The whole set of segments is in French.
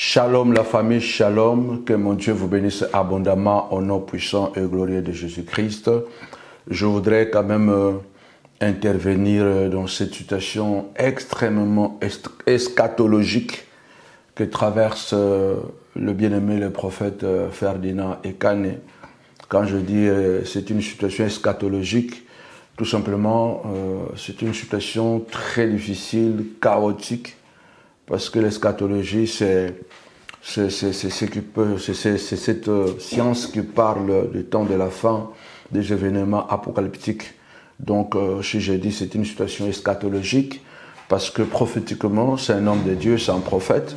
Shalom la famille, shalom, que mon Dieu vous bénisse abondamment au nom puissant et glorieux de Jésus-Christ. Je voudrais quand même intervenir dans cette situation extrêmement eschatologique que traverse le bien-aimé, le prophète Ferdinand Ekane. Quand je dis c'est une situation eschatologique, tout simplement c'est une situation très difficile, chaotique, parce que l'eschatologie, c'est cette science qui parle du temps de la fin, des événements apocalyptiques. Donc, si j'ai dit c'est une situation eschatologique, parce que prophétiquement, c'est un homme de Dieu, c'est un prophète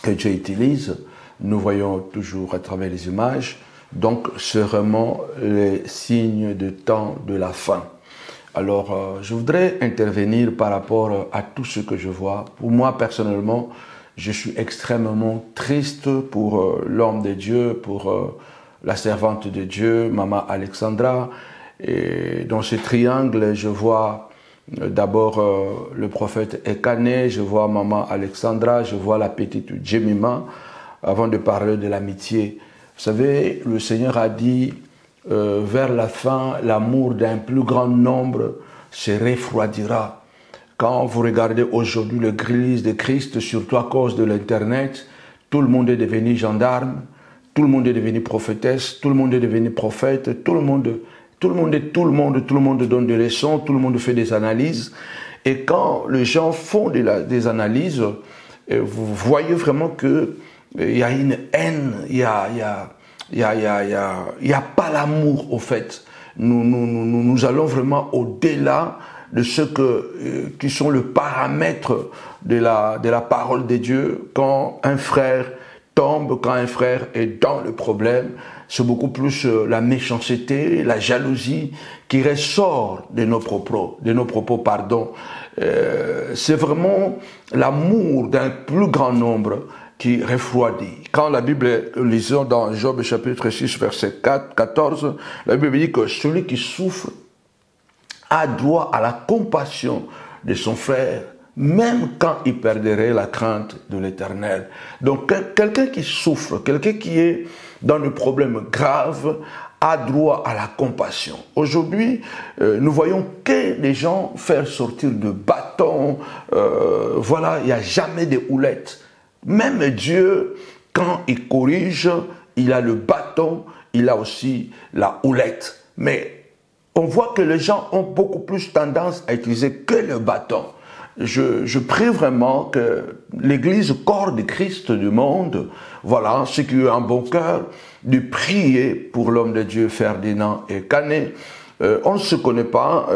que Dieu utilise. Nous voyons toujours à travers les images. Donc, c'est vraiment les signes du temps de la fin. Alors, je voudrais intervenir par rapport à tout ce que je vois. Pour moi, personnellement, je suis extrêmement triste pour l'homme de Dieu, pour la servante de Dieu, Maman Alexandra. Et dans ce triangle, je vois d'abord le prophète Ekane, je vois Maman Alexandra, je vois la petite Jemima, avant de parler de l'amitié. Vous savez, le Seigneur a dit... vers la fin, l'amour d'un plus grand nombre se refroidira. Quand vous regardez aujourd'hui l'église de Christ, surtout à cause de l'Internet, tout le monde est devenu gendarme, tout le monde est devenu prophétesse, tout le monde est devenu prophète, tout le monde donne des leçons, tout le monde fait des analyses. Et quand les gens font des analyses, vous voyez vraiment qu'il y a une haine, il y a pas l'amour au fait. Nous allons vraiment au-delà de ce qui sont le paramètre de la parole de Dieu. Quand un frère tombe, quand un frère est dans le problème, c'est beaucoup plus la méchanceté, la jalousie qui ressort de nos propos. C'est vraiment l'amour d'un plus grand nombre qui refroidit. Quand la Bible, lisons dans Job chapitre 6, verset 14, la Bible dit que celui qui souffre a droit à la compassion de son frère, même quand il perdrait la crainte de l'Éternel. Donc quelqu'un qui souffre, quelqu'un qui est dans le problème grave, a droit à la compassion. Aujourd'hui, nous voyons que les gens faire sortir de bâtons, voilà, il n'y a jamais de houlettes. Même Dieu, quand il corrige, il a le bâton, il a aussi la houlette. Mais on voit que les gens ont beaucoup plus tendance à utiliser que le bâton. Je prie vraiment que l'Église, corps de Christ du monde, voilà, ceux qui ont un bon cœur, de prier pour l'homme de Dieu Ferdinand Ekane. On ne se connaît pas.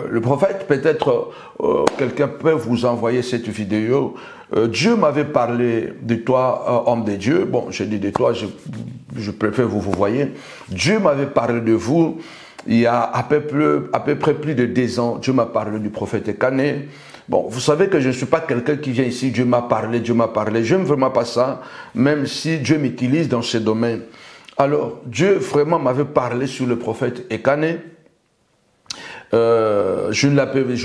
Le prophète, peut-être quelqu'un peut vous envoyer cette vidéo. Dieu m'avait parlé de toi, homme de Dieu. Bon, je dis de toi, je préfère vous voyez. Dieu m'avait parlé de vous il y a à peu près plus de 10 ans. Dieu m'a parlé du prophète Ekane. Bon, vous savez que je ne suis pas quelqu'un qui vient ici, Dieu m'a parlé. Je n'aime vraiment pas ça, même si Dieu m'utilise dans ce domaine. Alors, Dieu vraiment m'avait parlé sur le prophète Ekane. Je ne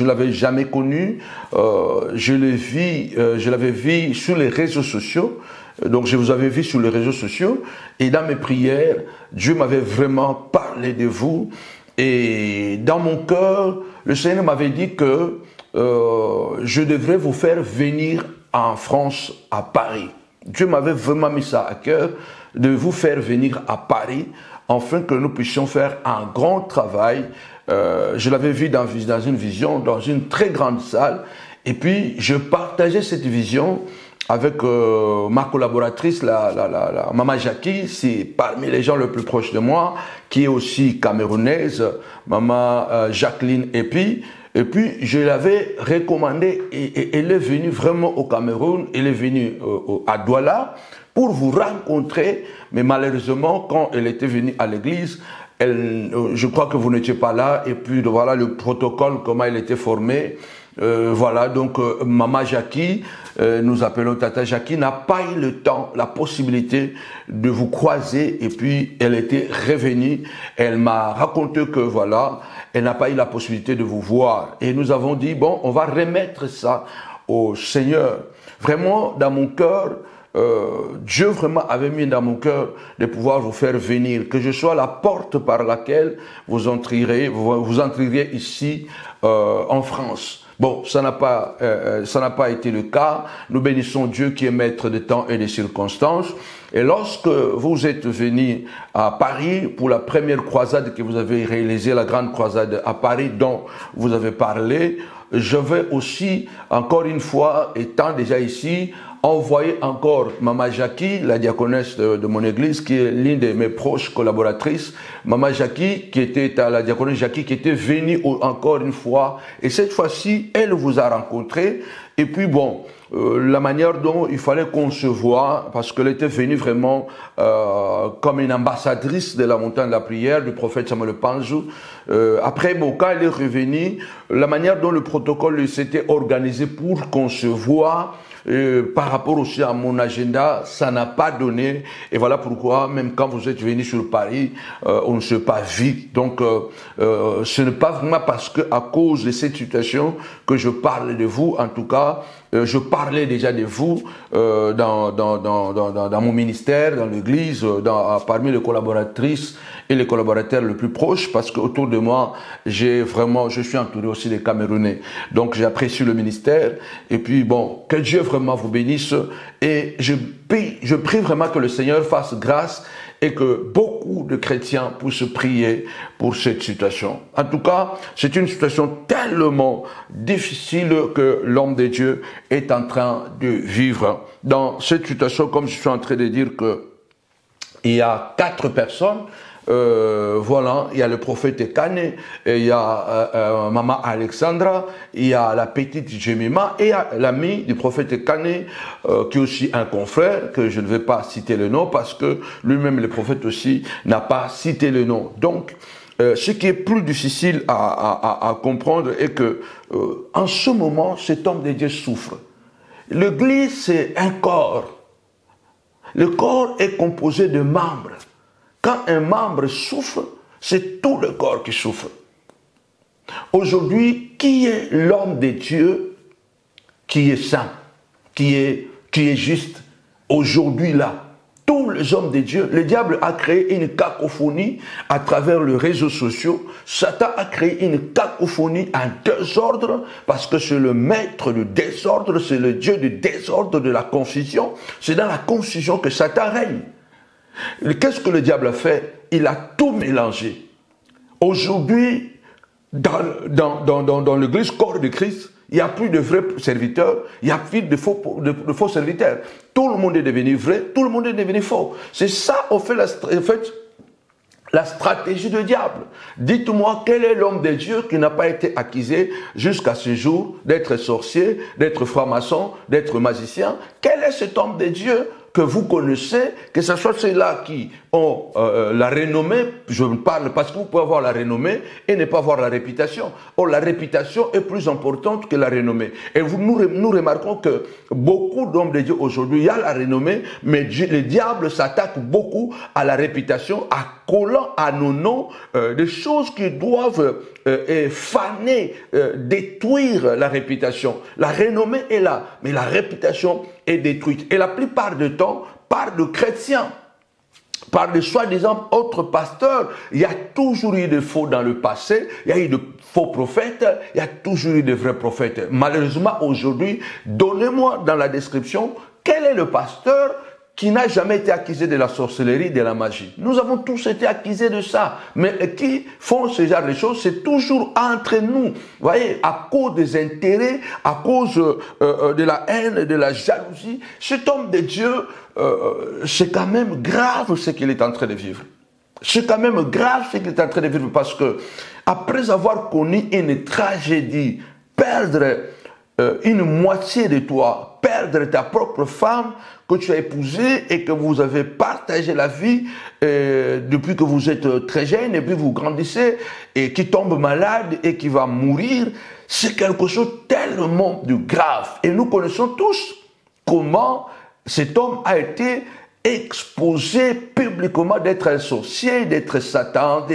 l'avais jamais connu. Je l'avais vu sur les réseaux sociaux. Donc, je vous avais vu sur les réseaux sociaux. Et dans mes prières, Dieu m'avait vraiment parlé de vous. Et dans mon cœur, le Seigneur m'avait dit que je devrais vous faire venir en France, à Paris. Dieu m'avait vraiment mis ça à cœur, de vous faire venir à Paris, afin que nous puissions faire un grand travail. Je l'avais vu dans une vision, dans une très grande salle, et puis je partageais cette vision avec ma collaboratrice, la Maman Jackie, c'est parmi les gens les plus proches de moi, qui est aussi camerounaise, Maman Jacqueline Epi. Et puis, je l'avais recommandé et elle est venue vraiment au Cameroun, elle est venue à Douala pour vous rencontrer. Mais malheureusement, quand elle était venue à l'église, je crois que vous n'étiez pas là. Et puis, voilà le protocole, comment elle était formée. Voilà, donc Maman Jackie, nous appelons Tata Jackie, n'a pas eu le temps, la possibilité de vous croiser. Et puis, elle était revenue. Elle m'a raconté que voilà, elle n'a pas eu la possibilité de vous voir. Et nous avons dit, bon, on va remettre ça au Seigneur. Vraiment, dans mon cœur, Dieu vraiment avait mis dans mon cœur de pouvoir vous faire venir, que je sois la porte par laquelle vous entreriez ici en France. Bon, ça n'a pas été le cas. Nous bénissons Dieu qui est maître des temps et des circonstances. Et lorsque vous êtes venu à Paris pour la première croisade que vous avez réalisée, la grande croisade à Paris dont vous avez parlé, je vais aussi, encore une fois, étant déjà ici, envoyer encore Maman Jackie, la diaconesse de mon église, qui est l'une de mes proches collaboratrices. Maman Jackie, la diaconesse Jackie, qui était venue encore une fois. Et cette fois-ci, elle vous a rencontré. Et puis bon, la manière dont il fallait qu'on se voit, parce qu'elle était venue vraiment comme une ambassadrice de la montagne de la prière du prophète Samuel Panzou. Après, bon, quand elle est revenue, la manière dont le protocole s'était organisé pour qu'on se voit, par rapport aussi à mon agenda, ça n'a pas donné. Et voilà pourquoi, même quand vous êtes venu sur Paris, on ne s'est pas vu. Donc, ce n'est pas vraiment parce que, à cause de cette situation, que je parle de vous. En tout cas, je parlais déjà de vous dans mon ministère, dans l'église, parmi les collaboratrices et les collaborateurs les plus proches, parce qu'autour de moi, je suis entouré aussi des Camerounais. Donc, j'apprécie le ministère. Et puis, bon, que Dieu vraiment vous bénisse. Et je prie vraiment que le Seigneur fasse grâce et que beaucoup de chrétiens puissent prier pour cette situation. En tout cas, c'est une situation tellement difficile que l'homme de Dieu est en train de vivre. Dans cette situation, comme je suis en train de dire que il y a 4 personnes, voilà, il y a le prophète Kane, il y a Maman Alexandra, il y a la petite Jemima et il y a l'ami du prophète Kane qui est aussi un confrère, que je ne vais pas citer le nom parce que lui-même le prophète aussi n'a pas cité le nom. Donc, ce qui est plus difficile à comprendre est que en ce moment, cet homme de Dieu souffre. L'église, c'est un corps. Le corps est composé de membres. Quand un membre souffre, c'est tout le corps qui souffre. Aujourd'hui, qui est l'homme de Dieu qui est saint, qui est juste aujourd'hui là? Tous les hommes de Dieu, le diable a créé une cacophonie à travers les réseaux sociaux. Satan a créé une cacophonie, un désordre, parce que c'est le maître du désordre, c'est le Dieu du désordre, de la confusion. C'est dans la confusion que Satan règne. Qu'est-ce que le diable a fait? Il a tout mélangé. Aujourd'hui, dans l'église corps de Christ, il n'y a plus de vrais serviteurs, il n'y a plus de faux serviteurs. Tout le monde est devenu vrai, tout le monde est devenu faux. C'est ça, en fait, la stratégie du diable. Dites-moi, quel est l'homme de Dieu qui n'a pas été accusé jusqu'à ce jour d'être sorcier, d'être franc-maçon, d'être magicien? Quel est cet homme de Dieu que vous connaissez, que ce soit ceux-là qui ont la renommée, je parle parce que vous pouvez avoir la renommée et ne pas avoir la réputation. Or, la réputation est plus importante que la renommée. Et nous remarquons que beaucoup d'hommes de Dieu aujourd'hui, il y a la renommée, mais le diable s'attaque beaucoup à la réputation, à collant à nos noms des choses qui doivent faner, détruire la réputation. La renommée est là, mais la réputation est détruite. Et la plupart du temps, par de chrétiens, par de soi-disant autres pasteurs, il y a toujours eu de faux dans le passé, il y a eu de faux prophètes, il y a toujours eu de vrais prophètes. Malheureusement, aujourd'hui, donnez-moi dans la description quel est le pasteur qui n'a jamais été accusé de la sorcellerie, de la magie. Nous avons tous été accusés de ça. Mais qui font ce genre de choses, c'est toujours entre nous. Vous voyez, à cause des intérêts, à cause de la haine, de la jalousie. Cet homme de Dieu, c'est quand même grave ce qu'il est en train de vivre. C'est quand même grave ce qu'il est en train de vivre parce que, après avoir connu une tragédie, perdre une moitié de toi, perdre ta propre femme que tu as épousée et que vous avez partagé la vie depuis que vous êtes très jeune et puis vous grandissez et qui tombe malade et qui va mourir, c'est quelque chose tellement de grave. Et nous connaissons tous comment cet homme a été exposé publiquement d'être un sorcier, d'être Satan,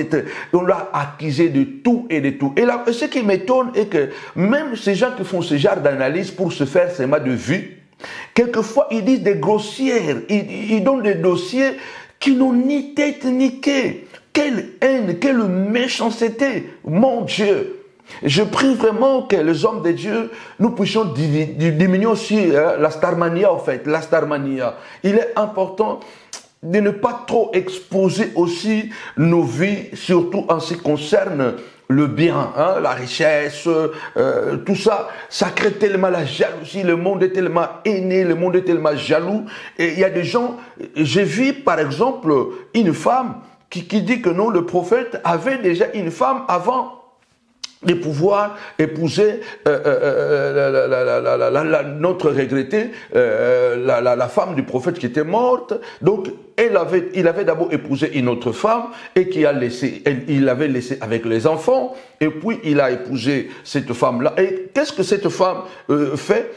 on l'a accusé de tout et de tout. Et là, ce qui m'étonne est que même ces gens qui font ce genre d'analyse pour se faire seulement de vue, Quelquefois, ils disent des grossières, ils donnent des dossiers qui n'ont ni tête ni queue. Quelle haine, quelle méchanceté, mon Dieu. Je prie vraiment que les hommes de Dieu, nous puissions diminuer aussi la starmania, en fait, la starmania. Il est important de ne pas trop exposer aussi nos vies, surtout en ce qui concerne le bien, hein, la richesse, tout ça, ça crée tellement la jalousie, le monde est tellement haineux, le monde est tellement jaloux. Et il y a des gens, j'ai vu par exemple une femme qui dit que non, le prophète avait déjà une femme avant de pouvoir épouser notre regretté, la femme du prophète qui était morte. Donc, il avait d'abord épousé une autre femme et il l'avait laissé avec les enfants. Et puis, il a épousé cette femme-là. Et qu'est-ce que cette femme fait?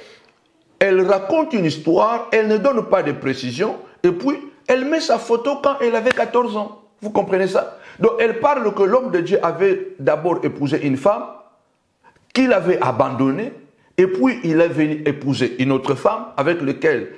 Elle raconte une histoire, elle ne donne pas de précision. Et puis, elle met sa photo quand elle avait 14 ans. Vous comprenez ça? Donc, elle parle que l'homme de Dieu avait d'abord épousé une femme, qu'il avait abandonnée, et puis il est venu épouser une autre femme avec laquelle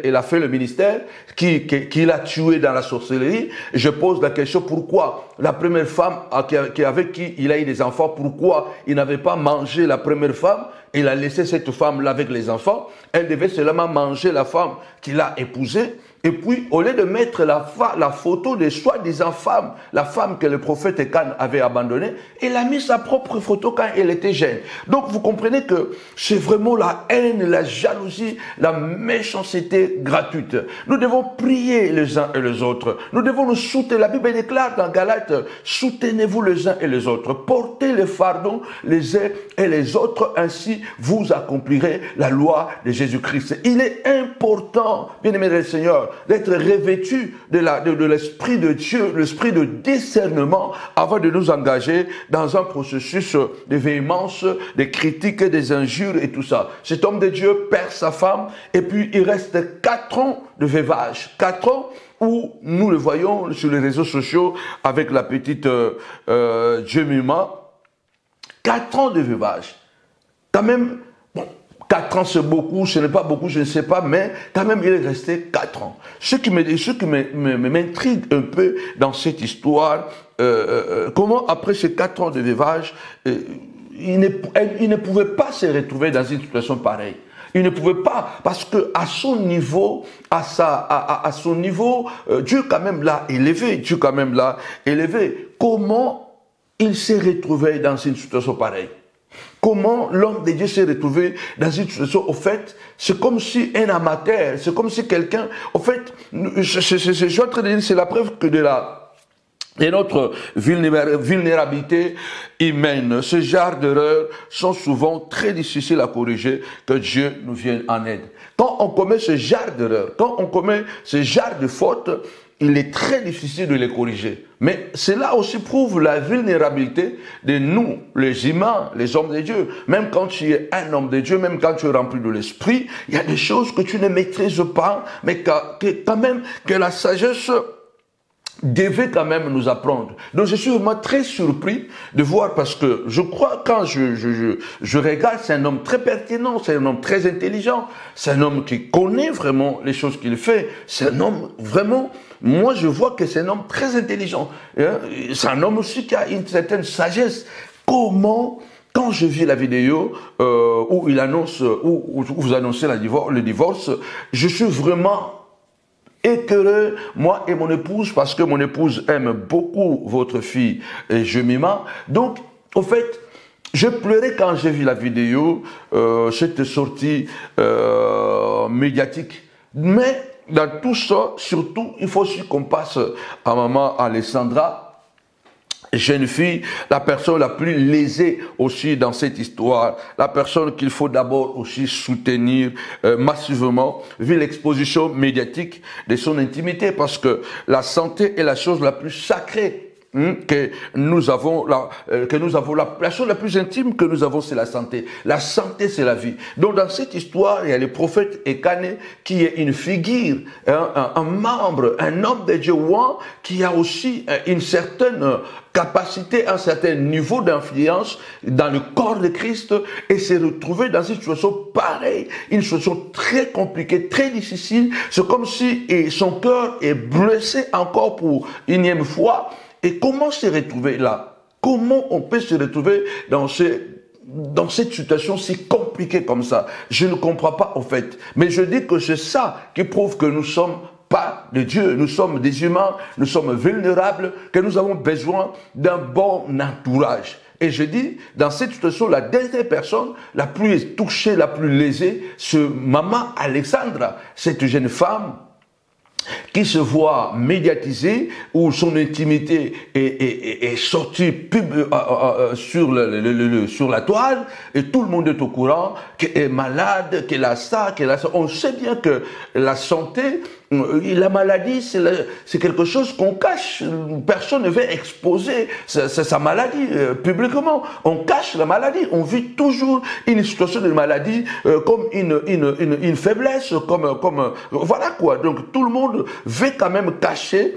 il a fait le ministère, qu'il a tué dans la sorcellerie. Je pose la question, pourquoi la première femme avec qui il a eu des enfants, pourquoi il n'avait pas mangé la première femme? Il a laissé cette femme-là avec les enfants. Elle devait seulement manger la femme qu'il a épousée. Et puis, au lieu de mettre la photo de soi-disant femme, la femme que le prophète Ekan avait abandonnée, il a mis sa propre photo quand elle était jeune. Donc, vous comprenez que c'est vraiment la haine, la jalousie, la méchanceté gratuite. Nous devons prier les uns et les autres. Nous devons nous soutenir. La Bible déclare dans Galates, soutenez-vous les uns et les autres. Portez le fardeau les uns et les autres. Ainsi, vous accomplirez la loi de Jésus-Christ. Il est important, bien-aimés du Seigneur, d'être revêtu de l'Esprit de Dieu, l'esprit de discernement, avant de nous engager dans un processus de véhémence, de critiques, des injures et tout ça. Cet homme de Dieu perd sa femme et puis il reste 4 ans de veuvage. 4 ans où nous le voyons sur les réseaux sociaux avec la petite Jemima. 4 ans de veuvage. Quand même, bon, 4 ans c'est beaucoup, ce n'est pas beaucoup, je ne sais pas, mais quand même il est resté 4 ans. Ce qui m'intrigue un peu dans cette histoire, comment après ces 4 ans de veuvage, il ne pouvait pas se retrouver dans une situation pareille. Il ne pouvait pas, parce que à son niveau, Dieu quand même l'a élevé. Comment il s'est retrouvé dans une situation pareille? Comment l'homme de Dieu s'est retrouvé dans une situation, au fait, c'est comme si un amateur, c'est comme si quelqu'un, au fait, je suis en train de dire, c'est la preuve que de notre vulnérabilité humaine. Ce genre d'erreurs sont souvent très difficiles à corriger, que Dieu nous vienne en aide. Quand on commet ce genre d'erreurs, quand on commet ce genre de fautes, il est très difficile de les corriger. Mais cela aussi prouve la vulnérabilité de nous, les humains, les hommes de Dieu. Même quand tu es un homme de Dieu, même quand tu es rempli de l'esprit, il y a des choses que tu ne maîtrises pas, mais quand même que la sagesse devait quand même nous apprendre. Donc je suis vraiment très surpris de voir, parce que je crois, quand je regarde, c'est un homme très pertinent, c'est un homme très intelligent, c'est un homme qui connaît vraiment les choses qu'il fait, c'est un homme vraiment, moi je vois que c'est un homme très intelligent, c'est un homme aussi qui a une certaine sagesse. Comment, quand je vis la vidéo où il annonce, où vous annoncez le divorce, je suis vraiment écœureux, moi et mon épouse, parce que mon épouse aime beaucoup votre fille Jemima. Donc, au fait, je pleurais quand j'ai vu la vidéo, cette sortie médiatique. Mais dans tout ça, surtout, il faut aussi qu'on passe à maman Alessandra, jeune fille, la personne la plus lésée aussi dans cette histoire, la personne qu'il faut d'abord aussi soutenir massivement, vu l'exposition médiatique de son intimité, parce que la santé est la chose la plus sacrée que nous avons la chose la plus intime que nous avons, c'est la santé. La santé, c'est la vie. Donc dans cette histoire, il y a le prophète Ekane qui est une figure, un membre, un homme de Dieu qui a aussi une certaine capacité, un certain niveau d'influence dans le corps de Christ, et s'est retrouvé dans une situation pareille, une situation très compliquée, très difficile. C'est comme si son cœur est blessé encore pour une énième fois. Et comment se retrouver là? Comment on peut se retrouver dans cette situation si compliquée comme ça? Je ne comprends pas en fait. Mais je dis que c'est ça qui prouve que nous sommes pas de Dieu. Nous sommes des humains, nous sommes vulnérables, que nous avons besoin d'un bon entourage. Et je dis, dans cette situation, la dernière personne la plus touchée, la plus lésée, c'est Maman Alexandra, cette jeune femme qui se voit médiatisée, où son intimité est sortie sur la toile, et tout le monde est au courant qu'elle est malade, qu'elle a ça, qu'elle a ça. On sait bien que la santé, la maladie, c'est quelque chose qu'on cache. Personne ne veut exposer sa maladie publiquement. On cache la maladie. On vit toujours une situation de maladie comme une faiblesse, comme voilà quoi. Donc tout le monde veut quand même cacher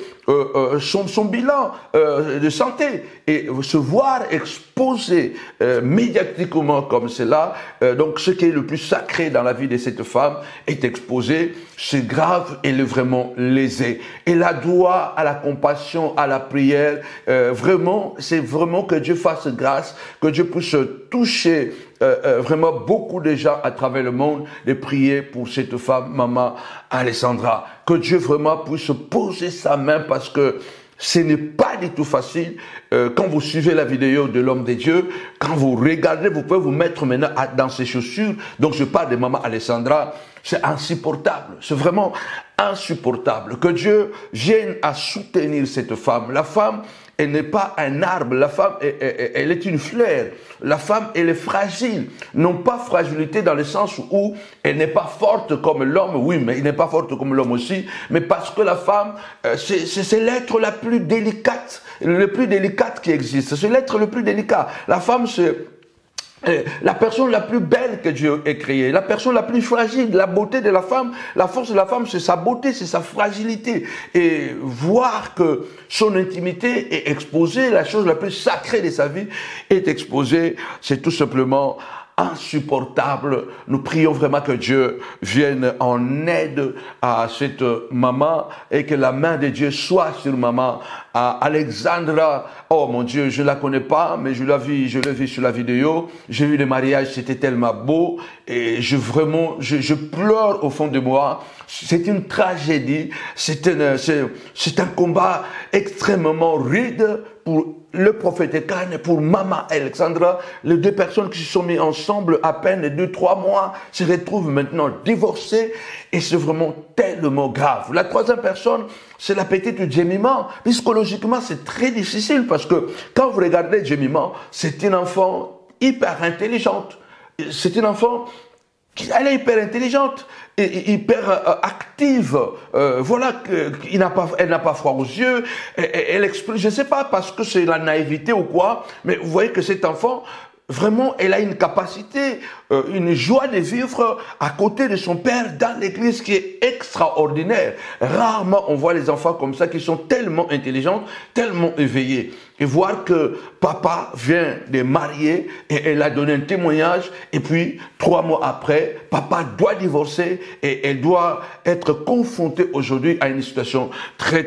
son bilan de santé, et se voir exposé médiatiquement comme cela. Donc ce qui est le plus sacré dans la vie de cette femme est exposé. C'est grave, elle est vraiment lésée. Elle a droit à la compassion, à la prière. Vraiment, c'est vraiment que Dieu fasse grâce, que Dieu puisse toucher vraiment beaucoup de gens à travers le monde, de prier pour cette femme, Maman Alexandra. Que Dieu vraiment puisse poser sa main, parce que ce n'est pas du tout facile. Quand vous suivez la vidéo de l'homme de Dieu, quand vous regardez, vous pouvez vous mettre maintenant dans ses chaussures. Donc je parle de Maman Alexandra. C'est insupportable. C'est vraiment insupportable. Que Dieu vienne à soutenir cette femme. La femme, elle n'est pas un arbre. La femme, elle est une fleur. La femme, elle est fragile. Non pas fragilité dans le sens où elle n'est pas forte comme l'homme. Oui, mais elle n'est pas forte comme l'homme aussi. Mais parce que la femme, c'est l'être la plus délicate. Le plus délicate qui existe. C'est l'être le plus délicat. La femme, c'est la personne la plus belle que Dieu ait créée, la personne la plus fragile. La beauté de la femme, la force de la femme, c'est sa beauté, c'est sa fragilité. Et voir que son intimité est exposée, la chose la plus sacrée de sa vie est exposée, c'est tout simplement insupportable. Nous prions vraiment que Dieu vienne en aide à cette maman, et que la main de Dieu soit sur Maman Alexandra. Oh mon Dieu, je ne la connais pas, mais je l'ai vu sur la vidéo. J'ai vu le mariage, c'était tellement beau, et je pleure au fond de moi. C'est une tragédie, c'est un combat extrêmement rude pour le prophète Ekane, pour Maman Alexandra. Les deux personnes qui se sont mises ensemble à peine 2-3 mois se retrouvent maintenant divorcées, et c'est vraiment tellement grave. La troisième personne, c'est la petite Jemima. Psychologiquement, c'est très difficile, parce que quand vous regardez Jemima, c'est une enfant hyper intelligente. C'est une enfant elle est hyper intelligente, et hyper active. Voilà, elle n'a pas froid aux yeux. Elle exprime, je ne sais pas, parce que c'est la naïveté ou quoi, mais vous voyez que cet enfant, vraiment, elle a une capacité, une joie de vivre à côté de son père dans l'église qui est extraordinaire. Rarement on voit les enfants comme ça qui sont tellement intelligents, tellement éveillés. Et voir que papa vient de marier, et elle a donné un témoignage, et puis 3 mois après, papa doit divorcer, et elle doit être confrontée aujourd'hui à une situation très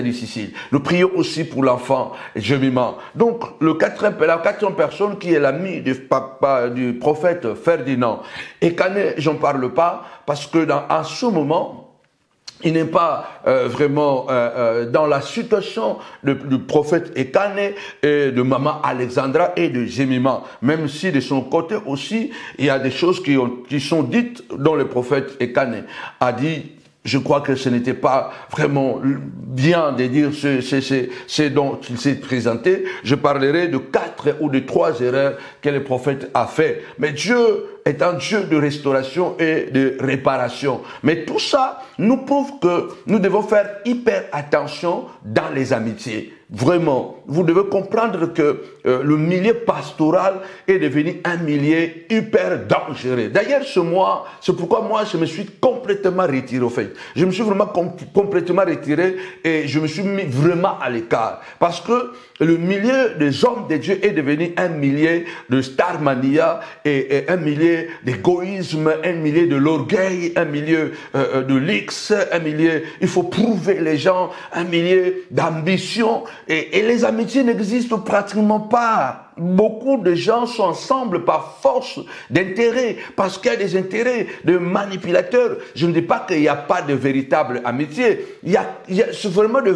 difficile. Nous prions aussi pour l'enfant Jemima. Donc la quatrième personne qui est l'ami du prophète Ferdinand. Et Ekane, j'en parle pas, parce que à ce moment, il n'est pas vraiment dans la situation du prophète Ekane et de Maman Alexandra et de Jemima. Même si de son côté aussi, il y a des choses qui sont dites dont le prophète Ekane a dit. Je crois que ce n'était pas vraiment bien de dire ce dont il s'est présenté. Je parlerai de 4 ou de 3 erreurs que le prophète a fait. Mais Dieu est un Dieu de restauration et de réparation. Mais tout ça nous prouve que nous devons faire hyper attention dans les amitiés. Vraiment, vous devez comprendre que le milieu pastoral est devenu un milieu hyper dangereux. D'ailleurs, c'est pourquoi moi, je me suis complètement retiré, au fait. Je me suis vraiment complètement retiré et je me suis mis vraiment à l'écart. Parce que le milieu des hommes de Dieu est devenu un milieu de starmania et un milieu d'égoïsme, un milieu de l'orgueil, un milieu de l'X, un milieu, il faut prouver les gens, un milieu d'ambition. Et les amitiés n'existent pratiquement pas. Beaucoup de gens sont ensemble par force d'intérêt, parce qu'il y a des intérêts de manipulateurs. Je ne dis pas qu'il n'y a pas de véritable amitié. C'est vraiment de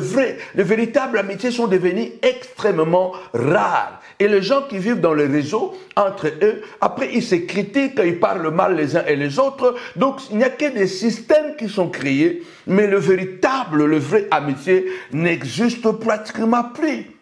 véritables amitiés sont devenues extrêmement rares. Et les gens qui vivent dans les réseaux, entre eux, après ils se critiquent, ils parlent mal les uns et les autres. Donc il n'y a que des systèmes qui sont créés, mais le vrai amitié n'existe pratiquement plus.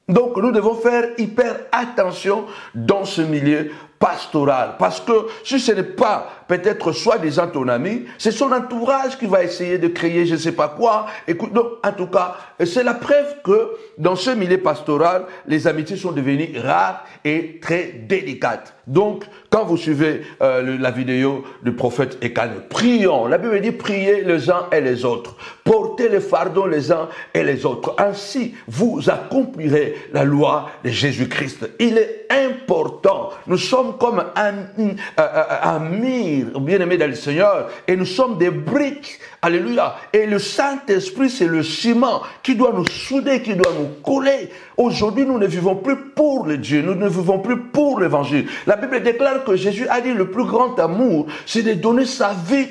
Donc nous devons faire hyper attention dans ce milieu pastoral. Parce que si ce n'est pas peut-être soi-disant ton ami, c'est son entourage qui va essayer de créer je ne sais pas quoi. Écoute, donc, en tout cas, c'est la preuve que dans ce milieu pastoral, les amitiés sont devenues rares et très délicates. Donc, quand vous suivez la vidéo du prophète Ekane, prions. La Bible dit priez les uns et les autres. Portez les fardeaux les uns et les autres. Ainsi, vous accomplirez la loi de Jésus-Christ. Il est important. Nous sommes comme un mire, bien-aimé dans le Seigneur, et nous sommes des briques. Alléluia. Et le Saint-Esprit, c'est le ciment qui doit nous souder, qui doit nous coller. Aujourd'hui, nous ne vivons plus pour le Dieu, nous ne vivons plus pour l'évangile. La Bible déclare que Jésus a dit le plus grand amour, c'est de donner sa vie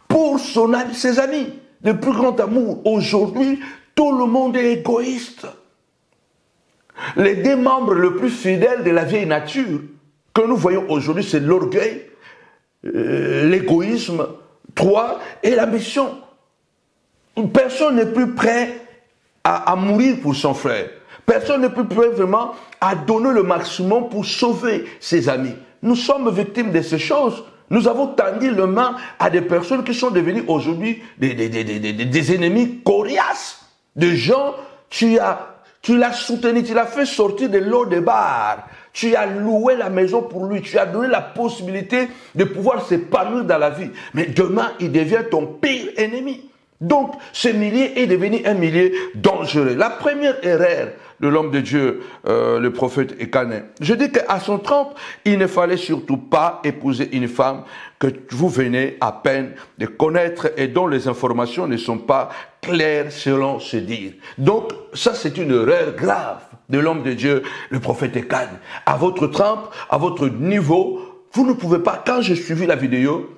pour ses amis. Le plus grand amour. Aujourd'hui, tout le monde est égoïste. Les deux membres les plus fidèles de la vieille nature que nous voyons aujourd'hui, c'est l'orgueil, l'égoïsme, 3, et l'ambition. Personne n'est plus prêt à mourir pour son frère. Personne n'est plus prêt vraiment à donner le maximum pour sauver ses amis. Nous sommes victimes de ces choses. Nous avons tendu la main à des personnes qui sont devenues aujourd'hui des ennemis coriaces. Des gens, tu l'as soutenu, tu l'as fait sortir de l'eau de bar. Tu as loué la maison pour lui. Tu as donné la possibilité de pouvoir s'épanouir dans la vie. Mais demain, il devient ton pire ennemi. Donc, ce milieu est devenu un milieu dangereux. La première erreur de l'homme de Dieu, le prophète Ekane, je dis qu'à son 30, il ne fallait surtout pas épouser une femme que vous venez à peine de connaître et dont les informations ne sont pas claires selon ce dire. Donc, ça c'est une erreur grave de l'homme de Dieu, le prophète Ekane. À votre trempe, à votre niveau, vous ne pouvez pas, quand j'ai suivi la vidéo,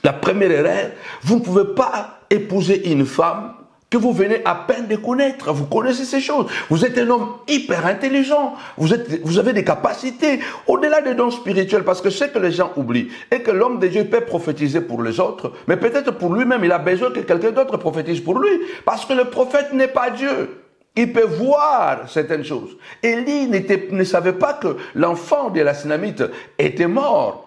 la première erreur, vous ne pouvez pas épouser une femme que vous venez à peine de connaître. Vous connaissez ces choses. Vous êtes un homme hyper intelligent. Vous avez des capacités au-delà des dons spirituels, parce que c'est que les gens oublient et que l'homme de Dieu peut prophétiser pour les autres, mais peut-être pour lui-même, il a besoin que quelqu'un d'autre prophétise pour lui, parce que le prophète n'est pas Dieu. Il peut voir certaines choses. Élie ne savait pas que l'enfant de la Sunamite était mort.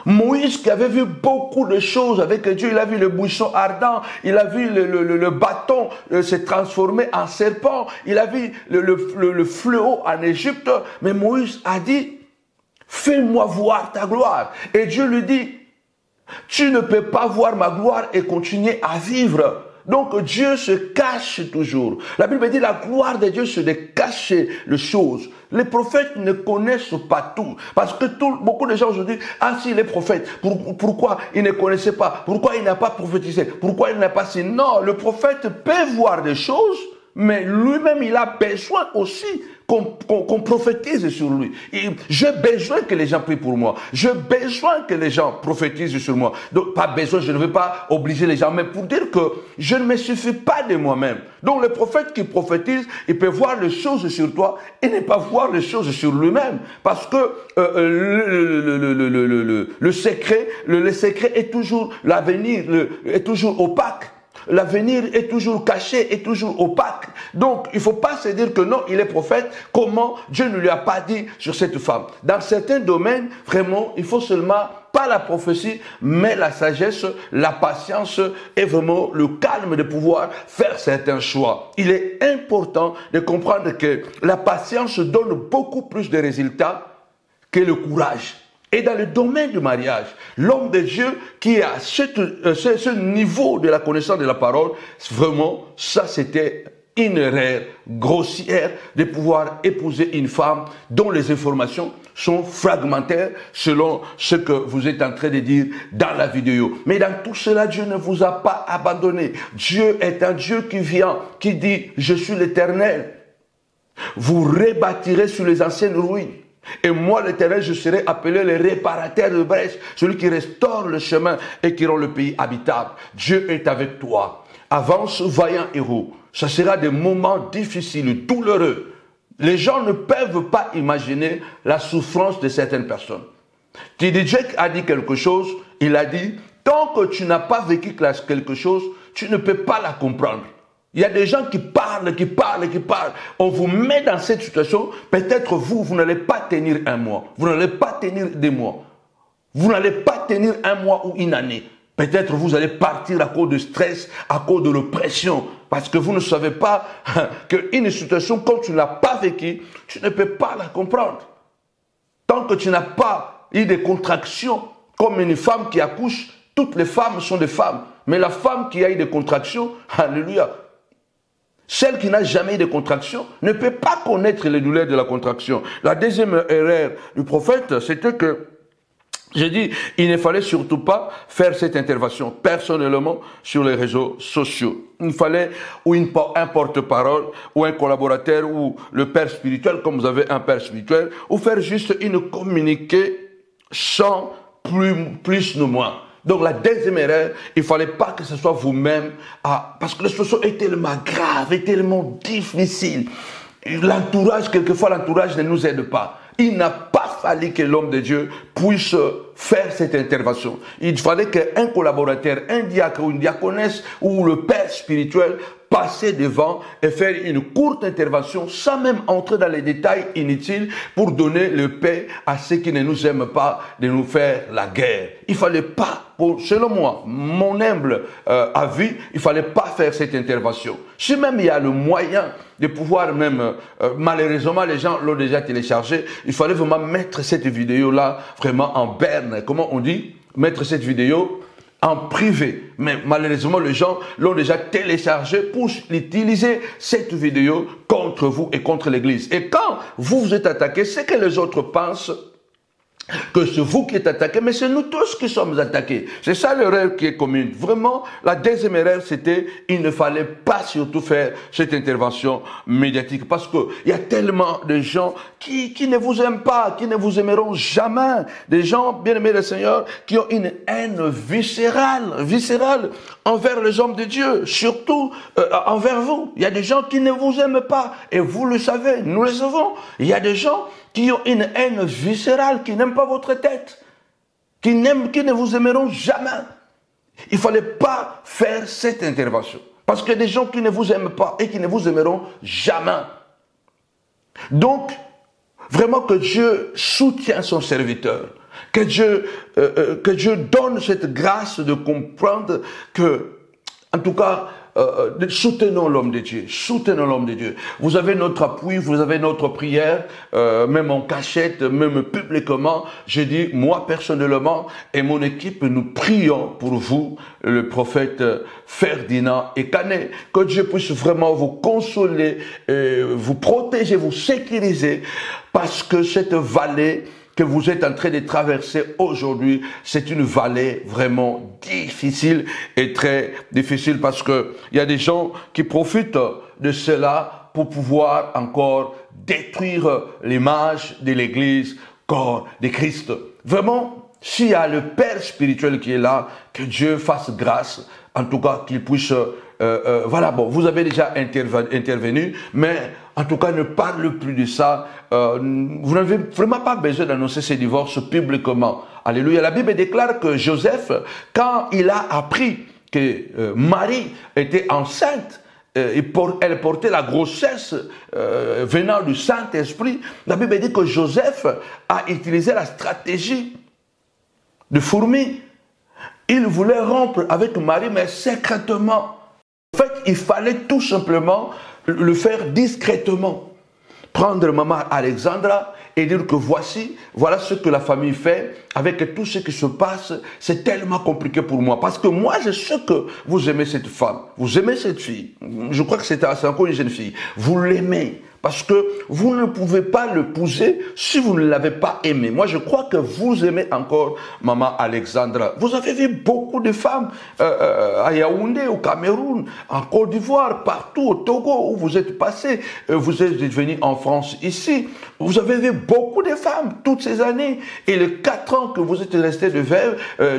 Moïse qui avait vu beaucoup de choses avec Dieu, il a vu le buisson ardent, il a vu le bâton se transformer en serpent, il a vu le fléau en Égypte, mais Moïse a dit, fais-moi voir ta gloire. Et Dieu lui dit, tu ne peux pas voir ma gloire et continuer à vivre. Donc Dieu se cache toujours. La Bible dit la gloire de Dieu c'est de cacher les choses. Les prophètes ne connaissent pas tout. Parce que beaucoup de gens aujourd'hui, ah si les prophètes, pourquoi ils ne connaissaient pas? Pourquoi il n'a pas prophétisé? Pourquoi il n'a pas si? Non, le prophète peut voir des choses, mais lui-même il a besoin aussi qu'on prophétise sur lui. J'ai besoin que les gens prient pour moi. J'ai besoin que les gens prophétisent sur moi. Donc, pas besoin, je ne veux pas obliger les gens, mais pour dire que je ne me suffis pas de moi-même. Donc, le prophète qui prophétise, il peut voir les choses sur toi et ne pas voir les choses sur lui-même. Parce que le secret est toujours l'avenir, est toujours opaque. L'avenir est toujours caché, est toujours opaque. Donc, il ne faut pas se dire que non, il est prophète. Comment Dieu ne lui a pas dit sur cette femme? Dans certains domaines, vraiment, il faut seulement, pas la prophétie, mais la sagesse, la patience et vraiment le calme de pouvoir faire certains choix. Il est important de comprendre que la patience donne beaucoup plus de résultats que le courage. Et dans le domaine du mariage, l'homme de Dieu qui a ce niveau de la connaissance de la parole, vraiment, ça c'était une erreur grossière de pouvoir épouser une femme dont les informations sont fragmentaires selon ce que vous êtes en train de dire dans la vidéo. Mais dans tout cela, Dieu ne vous a pas abandonné. Dieu est un Dieu qui vient, qui dit « Je suis l'Éternel ». Vous rebâtirez sur les anciennes ruines. Et moi, l'Éternel, je serai appelé le réparateur de brèches, celui qui restaure le chemin et qui rend le pays habitable. Dieu est avec toi. Avance, vaillant héros. Ça sera des moments difficiles, douloureux. Les gens ne peuvent pas imaginer la souffrance de certaines personnes. T.D. Jakes a dit quelque chose, il a dit, tant que tu n'as pas vécu quelque chose, tu ne peux pas la comprendre. Il y a des gens qui parlent. On vous met dans cette situation. Peut-être vous n'allez pas tenir un mois. Vous n'allez pas tenir 2 mois. Vous n'allez pas tenir 1 mois ou 1 année. Peut-être vous allez partir à cause de stress, à cause de l'oppression. Parce que vous ne savez pas qu'une situation, quand tu ne l'as pas vécue, tu ne peux pas la comprendre. Tant que tu n'as pas eu des contractions, comme une femme qui accouche, toutes les femmes sont des femmes. Mais la femme qui a eu des contractions, alléluia, celle qui n'a jamais eu de contraction ne peut pas connaître les douleurs de la contraction. La deuxième erreur du prophète, c'était que, j'ai dit, il ne fallait surtout pas faire cette intervention personnellement sur les réseaux sociaux. Il fallait ou un porte-parole, ou un collaborateur, ou le père spirituel, comme vous avez un père spirituel, ou faire juste une communiqué sans plus ni moins. Donc la deuxième erreur, il ne fallait pas que ce soit vous-même, parce que la situation est tellement grave, est tellement difficile. L'entourage, quelquefois l'entourage ne nous aide pas. Il n'a pas fallu que l'homme de Dieu puisse faire cette intervention. Il fallait qu'un collaborateur, un diacre ou une diaconesse ou le père spirituel passer devant et faire une courte intervention sans même entrer dans les détails inutiles pour donner le paix à ceux qui ne nous aiment pas de nous faire la guerre. Il fallait pas, selon moi, mon humble avis, il fallait pas faire cette intervention. Si même il y a le moyen de pouvoir même, malheureusement les gens l'ont déjà téléchargé, il fallait vraiment mettre cette vidéo-là vraiment en berne. Comment on dit? Mettre cette vidéo en privé. Mais malheureusement, les gens l'ont déjà téléchargé pour utiliser cette vidéo contre vous et contre l'Église. Et quand vous vous êtes attaqué, c'est que les autres pensent que c'est vous qui êtes attaqué, mais c'est nous tous qui sommes attaqués. C'est ça l'erreur qui est commune. Vraiment, la deuxième erreur, c'était il ne fallait pas surtout faire cette intervention médiatique, parce que il y a tellement de gens qui ne vous aiment pas, qui ne vous aimeront jamais. Des gens, bien-aimés du Seigneur, qui ont une haine viscérale envers les hommes de Dieu, surtout envers vous. Il y a des gens qui ne vous aiment pas, et vous le savez, nous le savons. Il y a des gens qui ont une haine viscérale, qui n'aiment pas votre tête, qui ne vous aimeront jamais. Il ne fallait pas faire cette intervention. Parce que des gens qui ne vous aiment pas et qui ne vous aimeront jamais. Donc, vraiment que Dieu soutienne son serviteur. Que Dieu donne cette grâce de comprendre que, en tout cas, soutenons l'homme de Dieu, soutenons l'homme de Dieu. Vous avez notre appui, vous avez notre prière, même en cachette, même publiquement. Je dis, moi personnellement et mon équipe, nous prions pour vous, le prophète Ferdinand Ekané, que Dieu puisse vraiment vous consoler, vous protéger, vous sécuriser, parce que cette vallée que vous êtes en train de traverser aujourd'hui, c'est une vallée vraiment difficile et très difficile, parce que il y a des gens qui profitent de cela pour pouvoir encore détruire l'image de l'Église, corps de Christ. Vraiment, s'il y a le Père spirituel qui est là, que Dieu fasse grâce, en tout cas qu'il puisse... voilà, bon, vous avez déjà intervenu, mais en tout cas, ne parle plus de ça. Vous n'avez vraiment pas besoin d'annoncer ces divorces publiquement. Alléluia. La Bible déclare que Joseph, quand il a appris que Marie était enceinte, elle portait la grossesse venant du Saint-Esprit, la Bible dit que Joseph a utilisé la stratégie de fourmi. Il voulait rompre avec Marie, mais secrètement. En fait, il fallait tout simplement le faire discrètement. Prendre maman Alexandra et dire que voilà ce que la famille fait avec tout ce qui se passe, c'est tellement compliqué pour moi. Parce que moi, je sais que vous aimez cette femme, vous aimez cette fille. Je crois que c'est encore une jeune fille. Vous l'aimez. Parce que vous ne pouvez pas l'épouser si vous ne l'avez pas aimé. Moi, je crois que vous aimez encore maman Alexandra. Vous avez vu beaucoup de femmes à Yaoundé, au Cameroun, en Côte d'Ivoire, partout, au Togo, où vous êtes passé. Vous êtes venu en France, ici. Vous avez vu beaucoup de femmes toutes ces années. Et les 4 ans que vous êtes resté de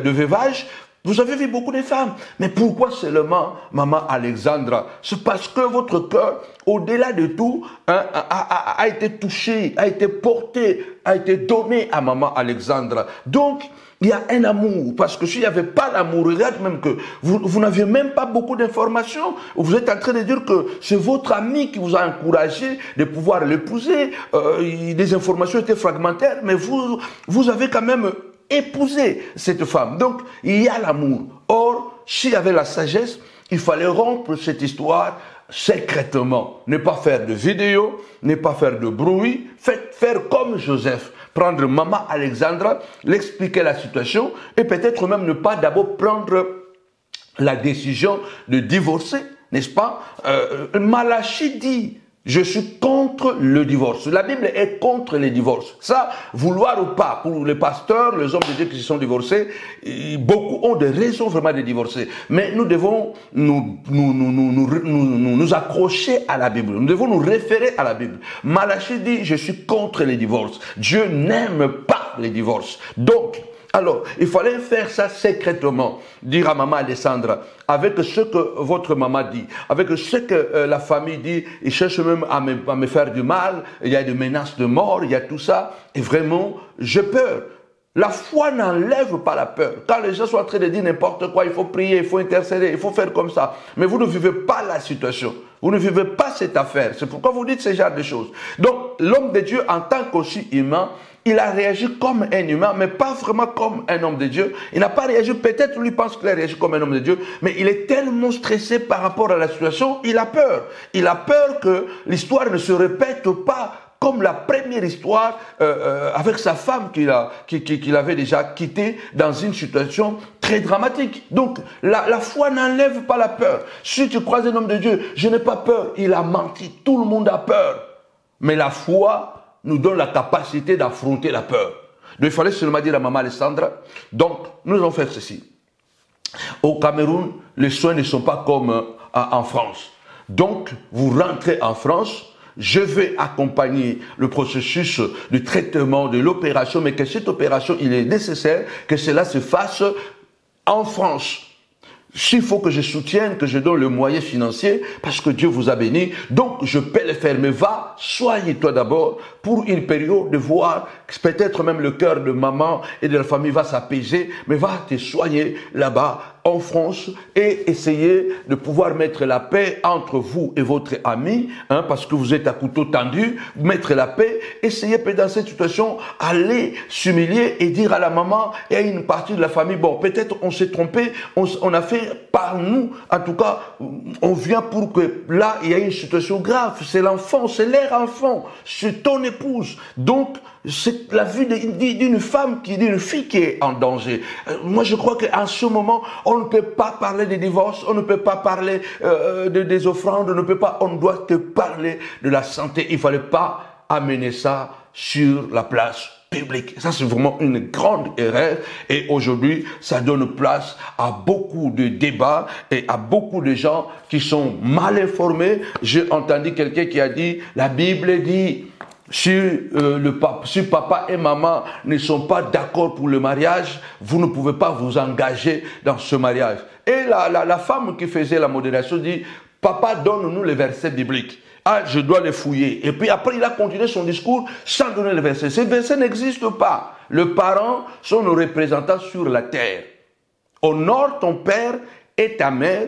veuvage, vous avez vu beaucoup de femmes. Mais pourquoi seulement maman Alexandra? C'est parce que votre cœur, au-delà de tout, a été touché, a été porté, a été donné à maman Alexandra. Donc, il y a un amour. Parce que s'il n'y avait pas l'amour, regarde même que vous n'aviez même pas beaucoup d'informations. Vous êtes en train de dire que c'est votre ami qui vous a encouragé de pouvoir l'épouser. Les informations étaient fragmentaires, mais vous avez quand même épouser cette femme. Donc, il y a l'amour. Or, s'il y avait la sagesse, il fallait rompre cette histoire secrètement. Ne pas faire de vidéo, ne pas faire de bruit. Faire comme Joseph. Prendre maman Alexandra, l'expliquer la situation et peut-être même ne pas d'abord prendre la décision de divorcer, n'est-ce pas? Malachie dit: je suis contre le divorce. La Bible est contre les divorces. Ça, vouloir ou pas, pour les pasteurs, les hommes de Dieu qui se sont divorcés, beaucoup ont des raisons vraiment de divorcer. Mais nous devons nous accrocher à la Bible. Nous devons nous référer à la Bible. Malachie dit: je suis contre les divorces. Dieu n'aime pas les divorces. Donc, alors, il fallait faire ça secrètement, dire à maman Alessandra, avec ce que votre maman dit, avec ce que la famille dit. Ils cherchent même à me faire du mal, il y a des menaces de mort, il y a tout ça, et vraiment, j'ai peur. La foi n'enlève pas la peur. Quand les gens sont en train de dire n'importe quoi, il faut prier, il faut intercéder, il faut faire comme ça. Mais vous ne vivez pas la situation. Vous ne vivez pas cette affaire. C'est pourquoi vous dites ce genre de choses. Donc, l'homme de Dieu, en tant qu'aussi humain, il a réagi comme un humain, mais pas vraiment comme un homme de Dieu. Il n'a pas réagi, peut-être lui pense qu'il a réagi comme un homme de Dieu, mais il est tellement stressé par rapport à la situation, il a peur. Il a peur que l'histoire ne se répète pas comme la première histoire avec sa femme qu'il avait déjà quittée dans une situation très dramatique. Donc, la foi n'enlève pas la peur. Si tu crois un homme de Dieu, je n'ai pas peur, il a menti, tout le monde a peur. Mais la foi nous donne la capacité d'affronter la peur. Donc, il fallait seulement dire à maman Alessandra, donc, nous allons faire ceci. Au Cameroun, les soins ne sont pas comme en France. Donc, vous rentrez en France, je vais accompagner le processus de traitement de l'opération, mais que cette opération, il est nécessaire que cela se fasse en France. S'il faut que je soutienne, que je donne le moyen financier, parce que Dieu vous a béni, donc je peux le faire. Mais va, soigne-toi d'abord pour une période de voir, peut-être même le cœur de maman et de la famille va s'apaiser, mais va te soigner là-bas en France et essayer de pouvoir mettre la paix entre vous et votre ami, parce que vous êtes à couteau tendu, mettre la paix, essayez dans cette situation, aller s'humilier et dire à la maman et à une partie de la famille, bon, peut-être on s'est trompé, on a fait par nous, en tout cas, on vient pour que là, il y a une situation grave, c'est l'enfant, c'est leur enfant, c'est ton épouse, donc c'est la vie d'une femme, d'une fille qui est en danger. Moi, je crois qu'en ce moment, on ne peut pas parler des divorces, on ne peut pas parler des offrandes, on doit te parler de la santé. Il ne fallait pas amener ça sur la place publique. Ça, c'est vraiment une grande erreur. Et aujourd'hui, ça donne place à beaucoup de débats et à beaucoup de gens qui sont mal informés. J'ai entendu quelqu'un qui a dit, la Bible dit, si papa et maman ne sont pas d'accord pour le mariage, vous ne pouvez pas vous engager dans ce mariage. Et la femme qui faisait la modération dit, papa, donne-nous les versets bibliques. Ah, je dois les fouiller. Et puis après, il a continué son discours sans donner les versets. Ces versets n'existent pas. Les parents sont nos représentants sur la terre. Honore ton père et ta mère,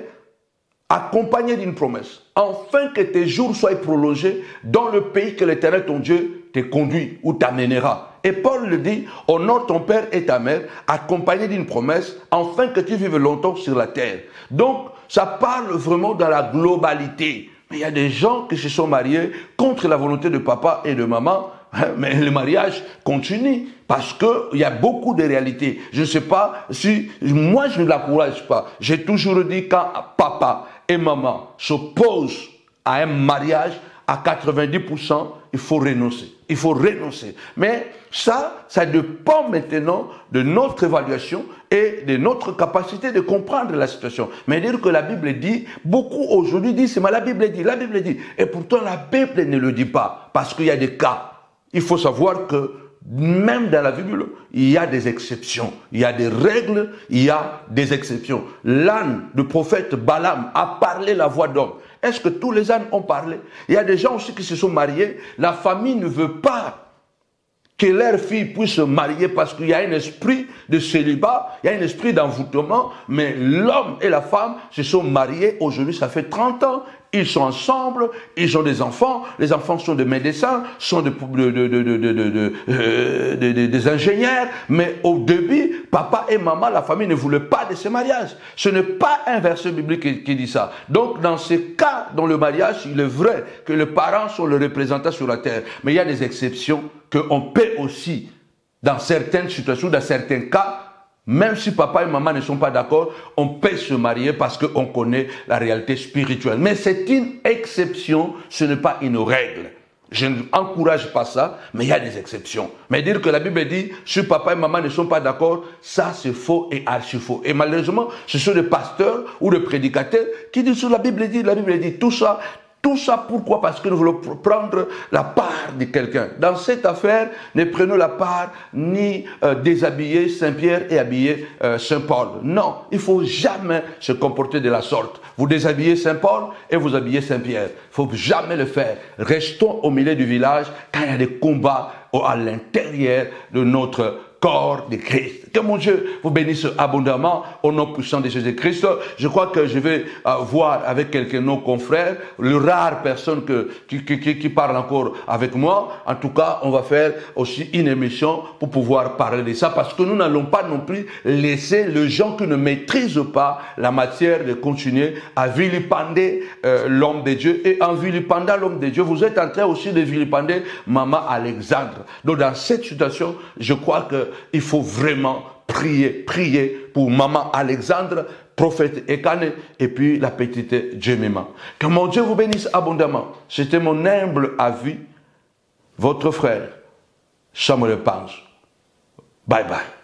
accompagné d'une promesse, afin que tes jours soient prolongés dans le pays que l'Éternel ton Dieu te conduit ou t'amènera. Et Paul le dit, honore ton père et ta mère, accompagné d'une promesse, afin que tu vives longtemps sur la terre. Donc, ça parle vraiment dans la globalité. Mais il y a des gens qui se sont mariés contre la volonté de papa et de maman, mais le mariage continue parce qu'il y a beaucoup de réalités. Je ne sais pas si, moi je ne l'encourage pas. J'ai toujours dit quand papa et maman s'opposent à un mariage, à 90%, il faut renoncer. Il faut renoncer. Mais ça dépend maintenant de notre évaluation et de notre capacité de comprendre la situation. Mais dire que la Bible dit, beaucoup aujourd'hui disent, mais la Bible dit. Et pourtant la Bible ne le dit pas, parce qu'il y a des cas. Il faut savoir que même dans la Bible, il y a des exceptions. Il y a des règles, il y a des exceptions. L'âne du prophète Balaam a parlé la voix d'homme. Est-ce que tous les ânes ont parlé? Il y a des gens aussi qui se sont mariés. La famille ne veut pas que leur fille puisse se marier parce qu'il y a un esprit de célibat, il y a un esprit d'envoûtement, mais l'homme et la femme se sont mariés. Aujourd'hui, ça fait 30 ans. Ils sont ensemble, ils ont des enfants, les enfants sont des médecins, sont des ingénieurs, mais au début, papa et maman, la famille ne voulaient pas de ce mariage. Ce n'est pas un verset biblique qui dit ça. Donc, dans ces cas, dans le mariage, il est vrai que les parents sont les représentants sur la terre, mais il y a des exceptions qu'on peut aussi, dans certaines situations, dans certains cas, même si papa et maman ne sont pas d'accord, on peut se marier parce qu'on connaît la réalité spirituelle. Mais c'est une exception, ce n'est pas une règle. Je n'encourage pas ça, mais il y a des exceptions. Mais dire que la Bible dit, si papa et maman ne sont pas d'accord, ça c'est faux et archi faux. Et malheureusement, ce sont des pasteurs ou des prédicateurs qui disent que la Bible dit tout ça. Tout ça, pourquoi? Parce que nous voulons prendre la part de quelqu'un. Dans cette affaire, ne prenons la part ni déshabiller Saint-Pierre et habiller Saint-Paul. Non, il ne faut jamais se comporter de la sorte. Vous déshabillez Saint-Paul et vous habillez Saint-Pierre. Il ne faut jamais le faire. Restons au milieu du village quand il y a des combats à l'intérieur de notre corps de Christ. Que mon Dieu vous bénisse abondamment au nom puissant de Jésus-Christ. Je crois que je vais voir avec quelques de nos confrères, les rares personnes qui parlent encore avec moi. En tout cas, on va faire aussi une émission pour pouvoir parler de ça, parce que nous n'allons pas non plus laisser les gens qui ne maîtrisent pas la matière de continuer à vilipender l'homme de Dieu. Et en vilipendant l'homme de Dieu, vous êtes en train aussi de vilipender Maman Alexandre. Donc dans cette situation, je crois qu'il faut vraiment prier pour Maman Alexandre, prophète Ekane, et puis la petite Djemima. Que mon Dieu vous bénisse abondamment. C'était mon humble avis. Votre frère, Samuel Panz. Bye bye.